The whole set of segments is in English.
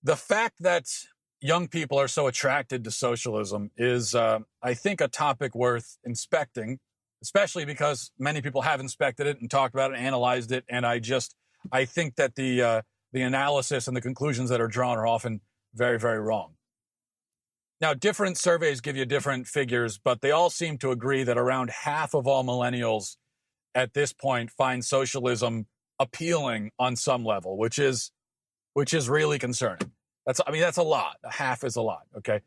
The fact that young people are so attracted to socialism is, I think, a topic worth inspecting, especially because many people have inspected it and talked about it and analyzed it. And I think that the analysis and the conclusions that are drawn are often very, very wrong. Now, different surveys give you different figures, but they all seem to agree that around half of all millennials at this point find socialism appealing on some level, which is really concerning. That's a lot. A half is a lot. Okay.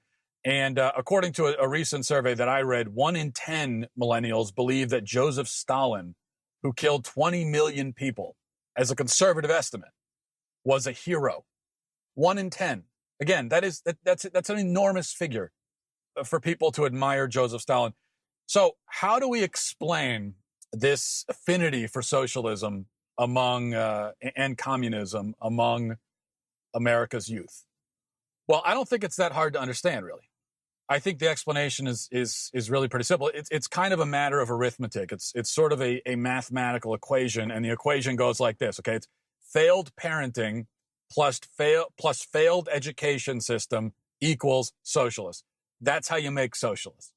And according to a recent survey that I read, 1 in 10 millennials believe that Joseph Stalin, who killed 20 million people, as a conservative estimate, was a hero. 1 in 10. Again, that's an enormous figure for people to admire Joseph Stalin. So how do we explain this affinity for socialism among and communism among America's youth? Well, I don't think it's that hard to understand, really. I think the explanation is really pretty simple. It's kind of a matter of arithmetic. It's sort of a mathematical equation, and the equation goes like this. Okay, it's failed parenting plus failed education system equals socialist. That's how you make socialist.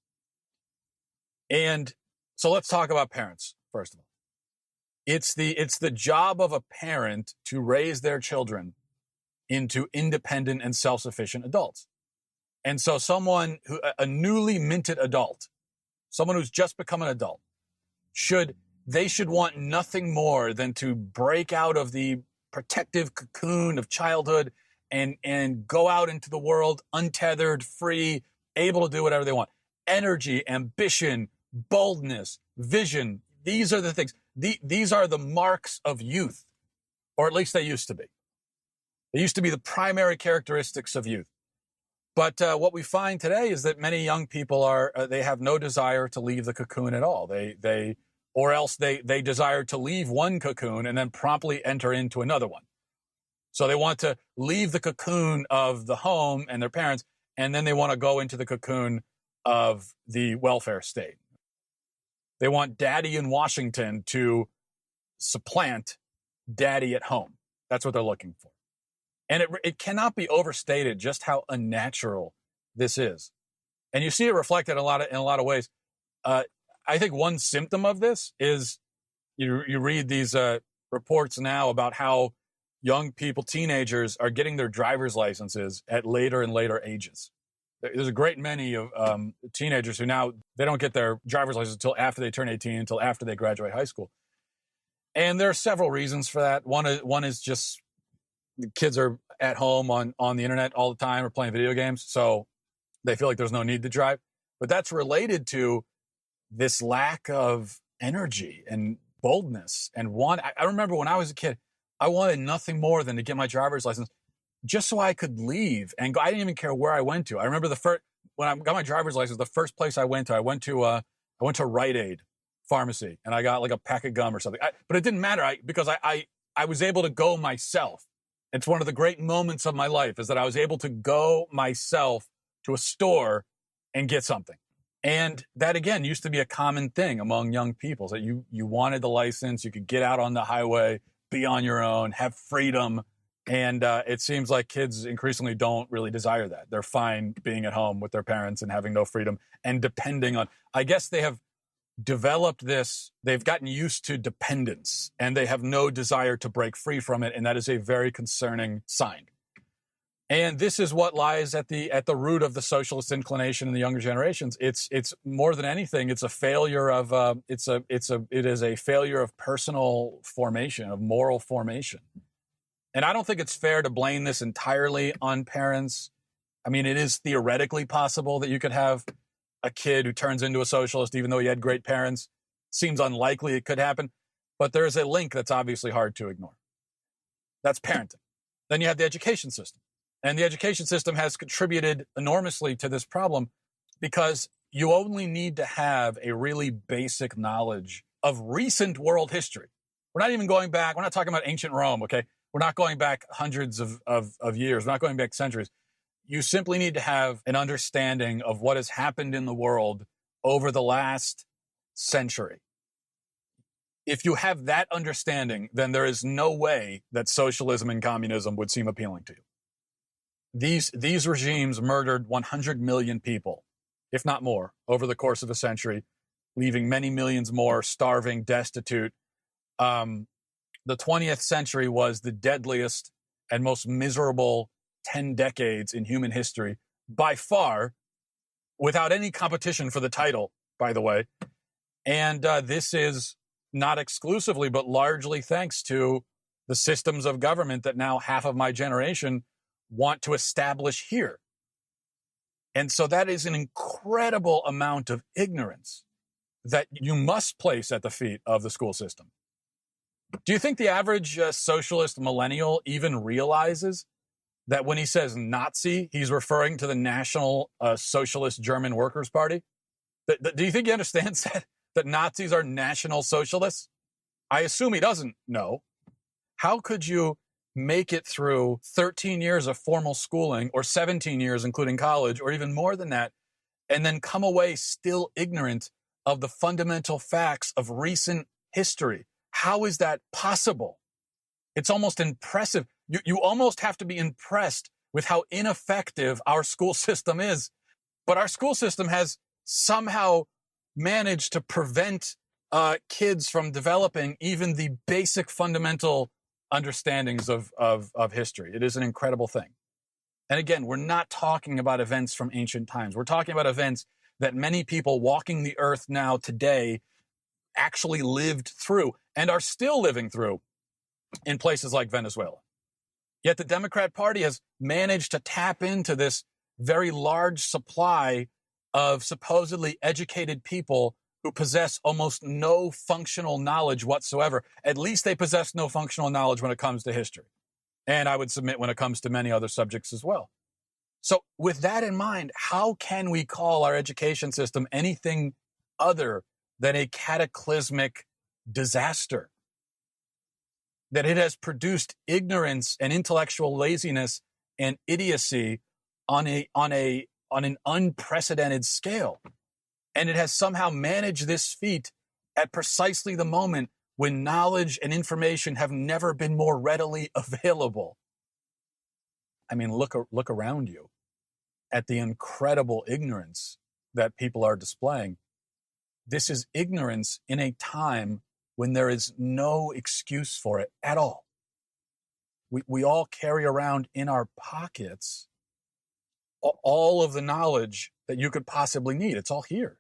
And so let's talk about parents first of all. It's the job of a parent to raise their children into independent and self-sufficient adults. And so a newly minted adult, someone who's just become an adult, should want nothing more than to break out of the protective cocoon of childhood and go out into the world untethered, free, able to do whatever they want. Energy, ambition, boldness, vision. These are the things. These are the marks of youth, or at least they used to be. They used to be the primary characteristics of youth. But what we find today is that many young people they have no desire to leave the cocoon at all. They desire to leave one cocoon and then promptly enter into another one. So they want to leave the cocoon of the home and their parents, and then they want to go into the cocoon of the welfare state. They want daddy in Washington to supplant daddy at home. That's what they're looking for. And it cannot be overstated just how unnatural this is. And you see it reflected in a lot of ways. I think one symptom of this is you read these reports now about how young people, teenagers, are getting their driver's licenses at later and later ages. There's a great many of teenagers who now, they don't get their driver's license until after they turn 18, until after they graduate high school. And there are several reasons for that. One is just the kids are at home on the internet all the time or playing video games, so they feel like there's no need to drive. But that's related to this lack of energy and boldness and I remember when I was a kid, I wanted nothing more than to get my driver's license just so I could leave and go. I didn't even care where I went to. I remember when I got my driver's license, the first place I went to Rite Aid pharmacy, and I got like a pack of gum or something. But it didn't matter because I was able to go myself. It's one of the great moments of my life is that I was able to go myself to a store and get something. And that, again, used to be a common thing among young people, that you wanted the license, you could get out on the highway, be on your own, have freedom. And it seems like kids increasingly don't really desire that. They're fine being at home with their parents and having no freedom and depending on, I guess they have developed this, they've gotten used to dependence and they have no desire to break free from it. And that is a very concerning sign. And this is what lies at the root of the socialist inclination in the younger generations. It's more than anything, it's a failure of it is a failure of personal formation, of moral formation. And I don't think it's fair to blame this entirely on parents. I mean, it is theoretically possible that you could have a kid who turns into a socialist even though he had great parents. Seems unlikely it could happen, but there is a link that's obviously hard to ignore. That's parenting. Then you have the education system. And the education system has contributed enormously to this problem because you only need to have a really basic knowledge of recent world history. We're not even going back. We're not talking about ancient Rome, okay? We're not going back hundreds of years. We're not going back centuries. You simply need to have an understanding of what has happened in the world over the last century. If you have that understanding, then there is no way that socialism and communism would seem appealing to you. These regimes murdered 100 million people, if not more, over the course of a century, leaving many millions more starving, destitute. The 20th century was the deadliest and most miserable 10 decades in human history, by far, without any competition for the title, by the way. And this is not exclusively, but largely thanks to the systems of government that now half of my generation want to establish here. And so that is an incredible amount of ignorance that you must place at the feet of the school system. Do you think the average socialist millennial even realizes that when he says Nazi, he's referring to the National Socialist German Workers' Party? Do you think he understands that Nazis are National Socialists? I assume he doesn't know. How could you make it through 13 years of formal schooling, or 17 years, including college, or even more than that, and then come away still ignorant of the fundamental facts of recent history? How is that possible? It's almost impressive. You almost have to be impressed with how ineffective our school system is. But our school system has somehow managed to prevent kids from developing even the basic fundamental understandings of history. It is an incredible thing. And again, we're not talking about events from ancient times. We're talking about events that many people walking the earth now today actually lived through and are still living through in places like Venezuela. Yet the Democrat Party has managed to tap into this very large supply of supposedly educated people who possess almost no functional knowledge whatsoever. At least they possess no functional knowledge when it comes to history. And I would submit when it comes to many other subjects as well. So with that in mind, how can we call our education system anything other than a cataclysmic disaster? That it has produced ignorance and intellectual laziness and idiocy on an unprecedented scale. And it has somehow managed this feat at precisely the moment when knowledge and information have never been more readily available. I mean, look around you at the incredible ignorance that people are displaying. This is ignorance in a time when there is no excuse for it at all. We all carry around in our pockets all of the knowledge that you could possibly need. It's all here.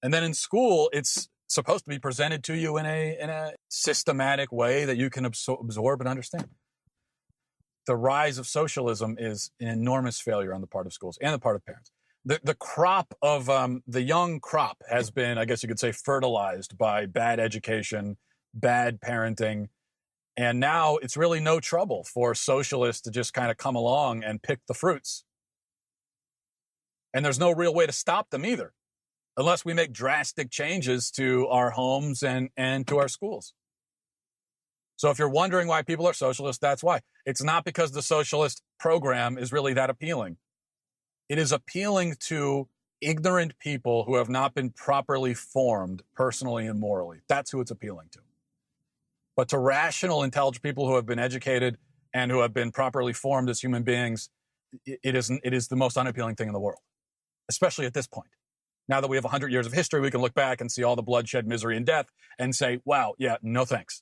And then in school, it's supposed to be presented to you in a systematic way that you can absorb and understand. The rise of socialism is an enormous failure on the part of schools and the part of parents. The crop of the young crop has been, I guess you could say, fertilized by bad education, bad parenting. And now it's really no trouble for socialists to just kind of come along and pick the fruits. And there's no real way to stop them either, unless we make drastic changes to our homes and to our schools. So if you're wondering why people are socialists, that's why. It's not because the socialist program is really that appealing. It is appealing to ignorant people who have not been properly formed personally and morally. That's who it's appealing to. But to rational, intelligent people who have been educated and who have been properly formed as human beings, it is the most unappealing thing in the world, especially at this point. Now that we have 100 years of history, we can look back and see all the bloodshed, misery, and death and say, wow, yeah, no thanks.